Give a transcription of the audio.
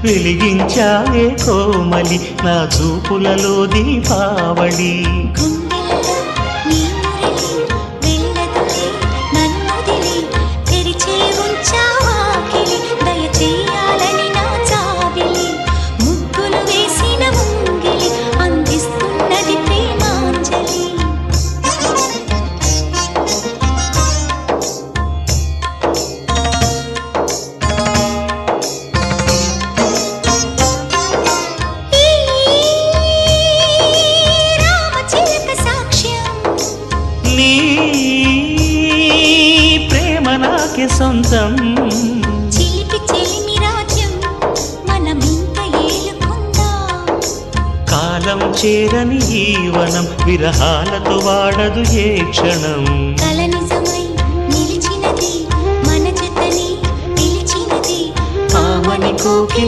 వెలిగించావే కోమలి నా చూపులలో దీపావళి. నీ ప్రేమ నాకే సొంతం, చిలిపి చెలిమి రాజ్యం మనమింత ఏలుకుందాం. కాలం చేరని ఈ వనం విరహాలతో వాడదు ఏ క్షణం. కల నిజమై నిలిచినది మన జతని పిలిచినది ఆమని కోకి